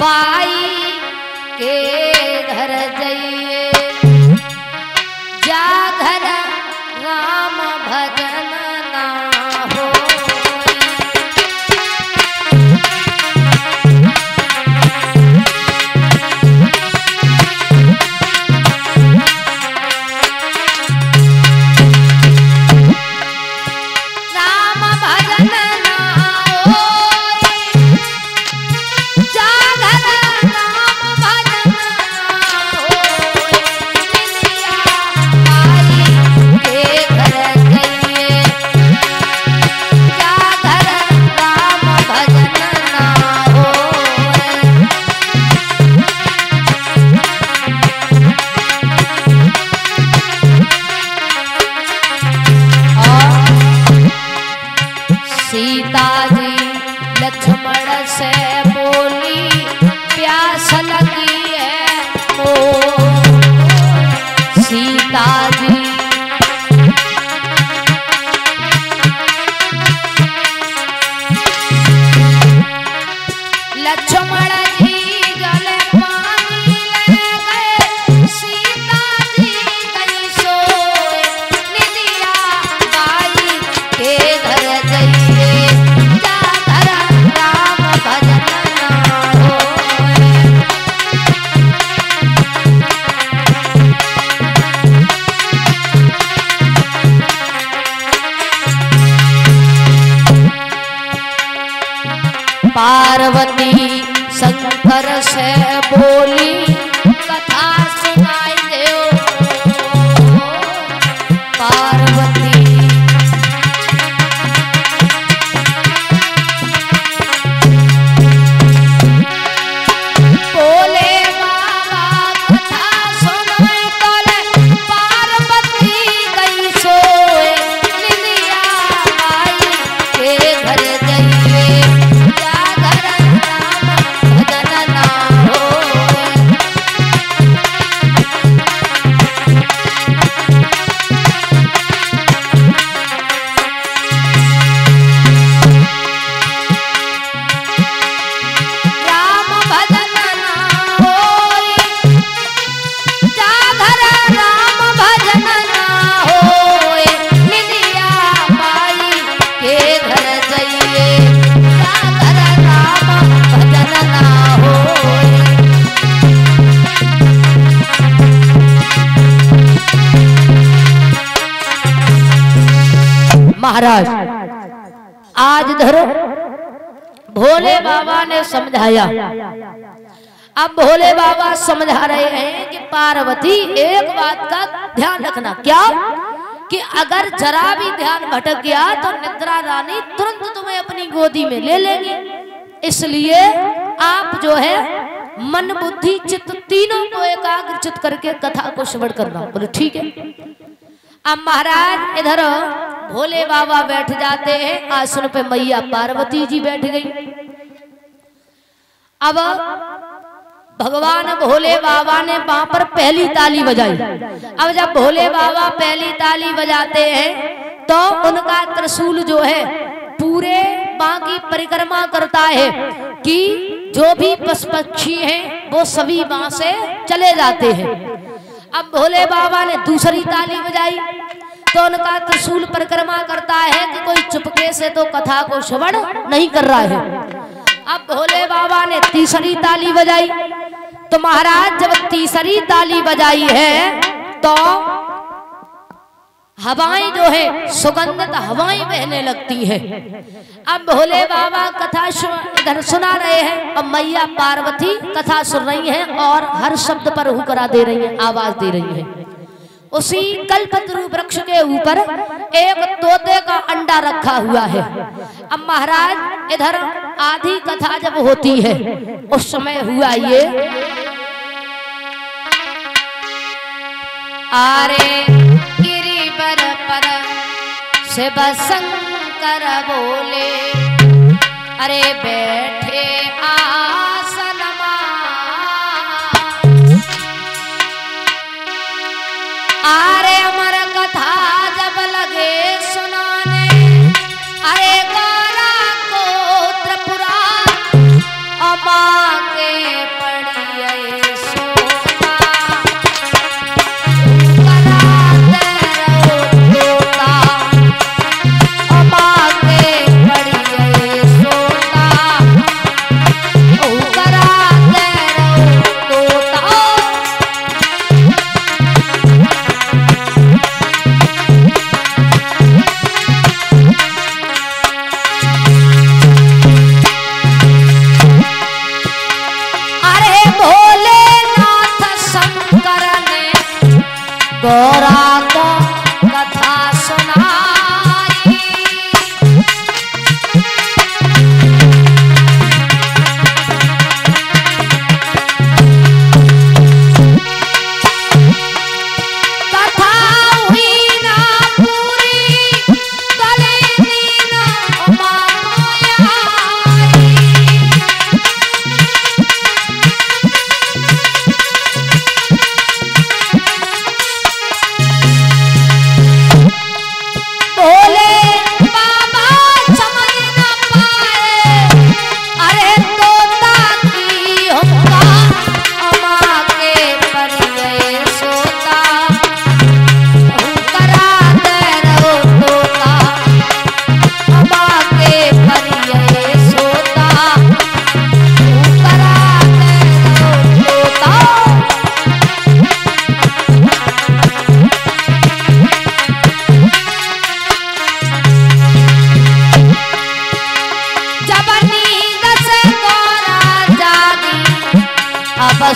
By के घर जाइए जा घर राम भजन ना हो। राम भजन ना हो जा घर राम भजन ना हो। निंदिया बाई के घर जाइए जा घर राम भजन ना हो। सीता जी लक्ष्मण से बोली प्यास लगी है मोर। सीता जी लक्ष्मण जी जल पानी ले गए। सीता जी गई सोए निंदिया बाई के घर जाइए जा घर राम भजन ना हो। पार्वती शंकर से बोली कथा सुनाई दो। पार्वती बोले बाबा कथा सुनाई तोले। पार्वती गई सोए निंदिया बाई के घर जाइए जा घर राम भजन ना हो। राम भजन ना होई जा घर राम भजन ना होई। निंदिया बाई के घर जाइए जा घर राम भजन ना होई। महाराज आज धरो भोले बाबा ने समझाया। अब भोले बाबा समझा रहे हैं कि पार्वती एक बात का ध्यान रखना। क्या कि अगर जरा भी ध्यान भटक गया तो निद्रा रानी तुरंत तुम्हें अपनी गोदी में ले लेगी। इसलिए आप जो है मन बुद्धि चित्त तीनों को एकाग्रचित करके कथा को श्रवण करना। बोले ठीक है। अब महाराज इधर भोले बाबा बैठ जाते हैं आसन पे। मैया पार्वती जी बैठ गई। अब भगवान भोले बाबा ने वहां पर पहली ताली बजाई। अब जब भोले बाबा पहली ताली बजाते हैं तो उनका त्रिशूल जो है पूरे बाकी परिक्रमा करता है कि जो भी पशु पक्षी हैं वो सभी वहां से चले जाते हैं। अब भोले बाबा ने दूसरी ताली बजाई तो उनका त्रिशूल परिक्रमा करता है कि कोई चुपके से तो कथा को श्रवण नहीं कर रहा है। अब भोले बाबा ने तीसरी ताली बजाई तो महाराज जब तीसरी ताली बजाई है तो हवाएं जो है सुगंधित हवाएं बहने लगती है। अब भोले बाबा कथा इधर सुना रहे हैं और मैया पार्वती कथा सुन रही हैं और हर शब्द पर हुकरा दे रही हैं, आवाज दे रही हैं। उसी कल्पतरु वृक्ष के ऊपर एक तोते का अंडा रखा हुआ है। अब महाराज इधर आधी कथा जब होती है उस समय हुआ ये, आरे गिरिवर पर शिव शंकर बोले, अरे बैठे आसन आरे अमर कथा जब लगे सुनाने, अरे गोरा को त्रिपुरा अमा के गौरा को कथा सुनाई।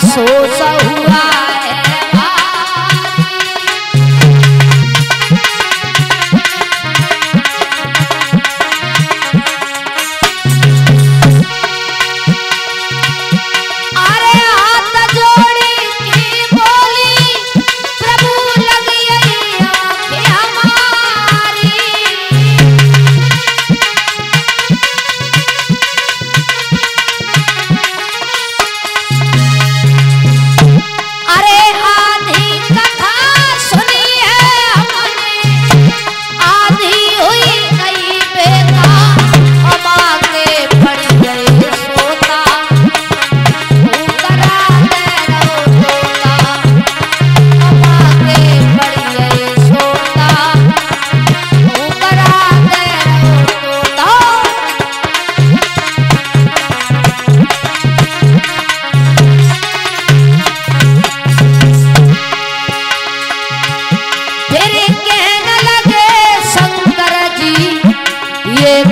सोच हुआ है अरे हाथ जोड़ी की बोली प्रभु लगी आंखें हमारी।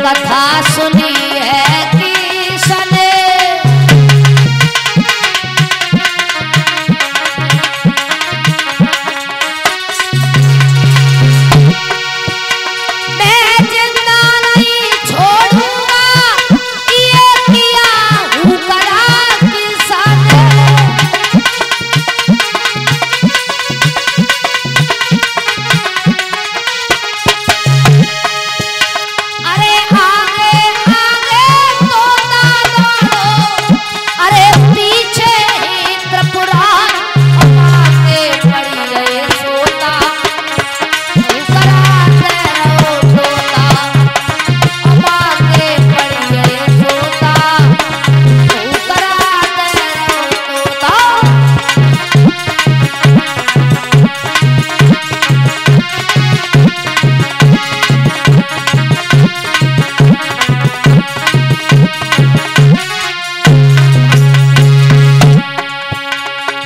कथा सुनी है किसने मैं जिंदा नहीं छोड़ूंगा ये किया हूँ करा किसने।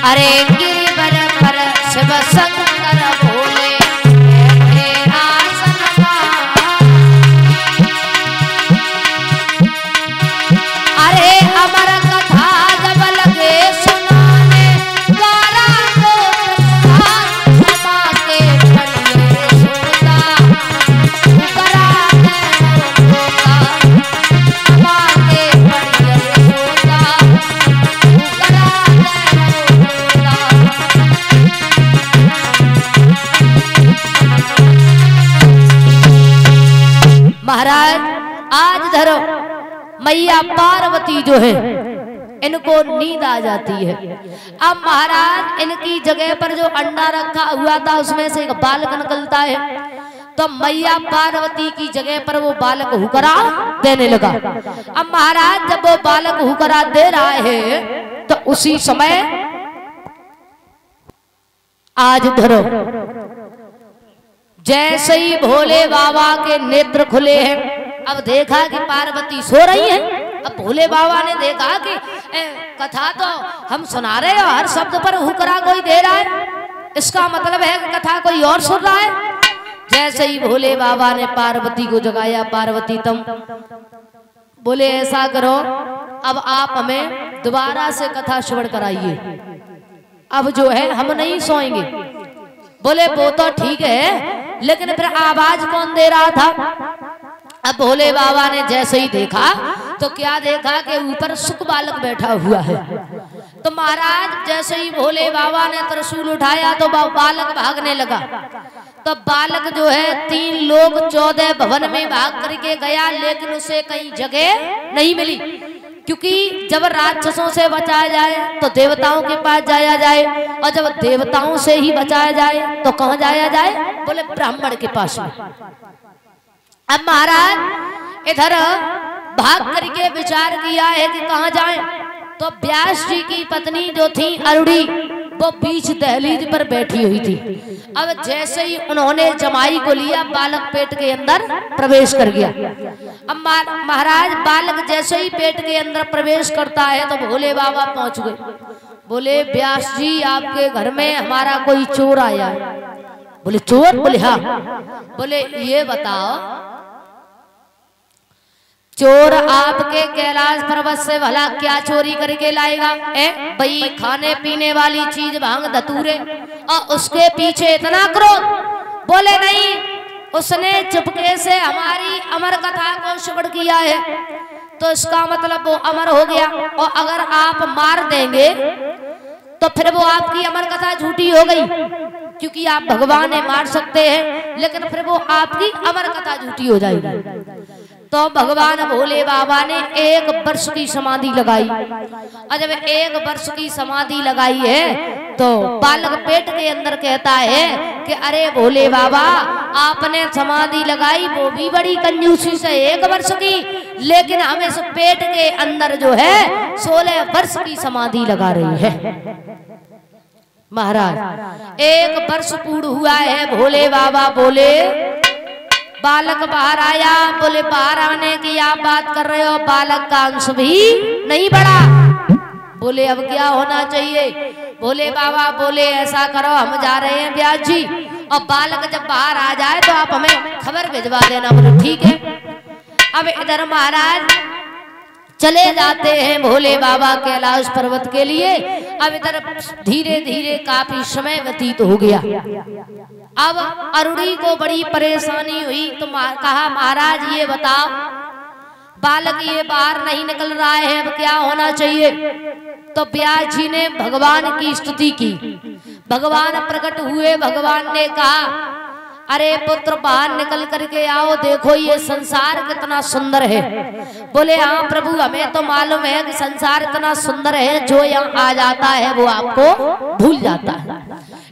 अरे गिरिवर पर शिव शंकर भोले बैठे आसन अरे अमर कथा जब लगे सुनाने गौरा को क्षमा के पड़िए सोता करा सोता क्षमा के पड़िए सोता करा महाराज आज धरो मैया पार्वती जो है इनको नींद आ जाती है। अब महाराज इनकी जगह पर जो अंडा रखा हुआ था उसमें से एक बालक निकलता है तो मैया पार्वती की जगह पर वो बालक हुकरा देने लगा। अब महाराज जब वो बालक हुकरा दे रहा है तो उसी समय आज धरो जैसे ही भोले बाबा के नेत्र खुले हैं अब देखा कि पार्वती सो रही है। अब भोले बाबा ने देखा कि कथा तो हम सुना रहे हैं हर शब्द पर हुकरा कोई दे रहा है, इसका मतलब है कि कथा कोई और सुन रहा है। जैसे ही भोले बाबा ने पार्वती को जगाया, पार्वती तुम बोले ऐसा करो अब आप हमें दोबारा से कथा श्रवण कराइए, अब जो है हम नहीं सोएंगे। बोले वो तो ठीक है, लेकिन फिर आवाज कौन दे रहा था? अब भोले बाबा ने जैसे ही देखा तो क्या देखा कि ऊपर सुख बालक बैठा हुआ है। तो महाराज जैसे ही भोले बाबा ने त्रिशूल उठाया तो बालक भागने लगा। तो बालक जो है 3 लोग 14 भवन में भाग करके गया, लेकिन उसे कहीं जगह नहीं मिली, क्योंकि जब राक्षसों से बचाया जाए तो देवताओं के पास जाया जाए, और जब देवताओं से ही बचाया जाए तो कहाँ जाया जाए? बोले ब्राह्मण के पास में। अब महाराज इधर भाग करके विचार किया है कि कहाँ जाएं। तो व्यास जी की पत्नी जो थी अरुणी, वो बीच दहलीज पर बैठी हुई थी। अब जैसे ही उन्होंने जमाई को लिया, बालक पेट के अंदर प्रवेश कर गया। अब महाराज बालक जैसे ही पेट के अंदर प्रवेश करता है तो भोले बाबा पहुंच गए। बोले व्यास जी आपके घर में हमारा कोई चोर आया है। बोले चोर? बोले हाँ। बोले ये बताओ चोर आपके कैलाश पर्वत से भला क्या चोरी करके लाएगा? भाई खाने पीने वाली चीज भांग धतूरे, और उसके पीछे इतना क्रोध? बोले नहीं, उसने चुपके से हमारी अमर कथा को श्रवण किया है, तो इसका मतलब वो अमर हो गया, और अगर आप मार देंगे तो फिर वो आपकी अमर कथा झूठी हो गई, क्योंकि आप भगवान है मार सकते हैं, लेकिन फिर वो आपकी अमर कथा झूठी हो जाएगी। तो भगवान भोले बाबा ने 1 वर्ष की समाधि लगाई, और जब 1 वर्ष की समाधि लगाई है तो बालक पेट के अंदर कहता है कि अरे भोले बाबा आपने समाधि लगाई वो भी बड़ी कंजूसी से 1 वर्ष की, लेकिन हम इस पेट के अंदर जो है 16 वर्ष की समाधि लगा रही है। महाराज 1 वर्ष पूर्ण हुआ है। भोले बाबा बोले बालक बाहर आया। बोले बाहर आने की आप बात कर रहे हो, बालक का अंश भी नहीं बढ़ा। बोले अब क्या होना चाहिए? भोले बाबा बोले ऐसा करो, हम जा रहे हैं व्यास जी, और बालक जब बाहर आ जाए तो आप हमें खबर भिजवा देना। बोले ठीक है। अब इधर महाराज चले जाते हैं भोले बाबा कैलाश पर्वत के लिए। अब इधर धीरे धीरे काफी समय व्यतीत हो गया। अब अरुणी को बड़ी परेशानी हुई, तो कहा महाराज ये बताओ बालक ये बाहर नहीं निकल रहा है, अब क्या होना चाहिए? तो व्यास जी ने भगवान की स्तुति की। भगवान प्रकट हुए। भगवान ने कहा अरे पुत्र बाहर निकल करके आओ, देखो ये संसार कितना सुंदर है। बोले हाँ प्रभु हमें तो मालूम है कि संसार इतना सुंदर है, जो यहाँ आ जाता है वो आपको भूल जाता है,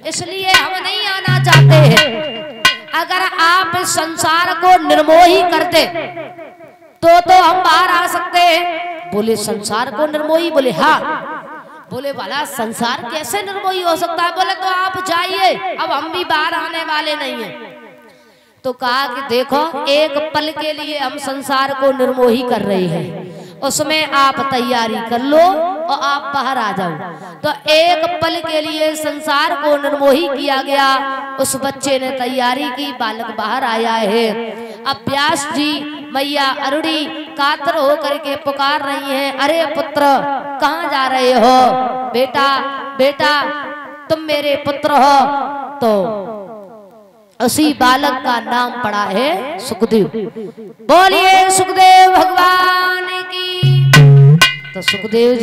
इसलिए हम नहीं आना चाहते हैं। अगर आप इस संसार को निर्मोही करते तो हम बाहर आ सकते हैं। बोले संसार को निर्मोही? बोले हाँ। बोले भला संसार कैसे निर्मोही हो सकता है? बोले तो आप जाइए, अब हम भी बाहर आने वाले नहीं हैं। तो कहा कि देखो एक पल के लिए हम संसार को निर्मोही कर रहे हैं, उसमें आप तैयारी कर लो और आप बाहर आ जाओ। तो 1 पल के लिए संसार को निर्मोही किया गया। उस बच्चे ने तैयारी की, बालक बाहर आया है। अब व्यास जी मैया अरुणी कातर हो करके पुकार रही हैं, अरे पुत्र कहाँ जा रहे हो? बेटा बेटा तुम मेरे पुत्र हो। तो उसी बालक का नाम पड़ा है सुखदेव। बोलिए सुखदेव भगवान की। तो सुखदेव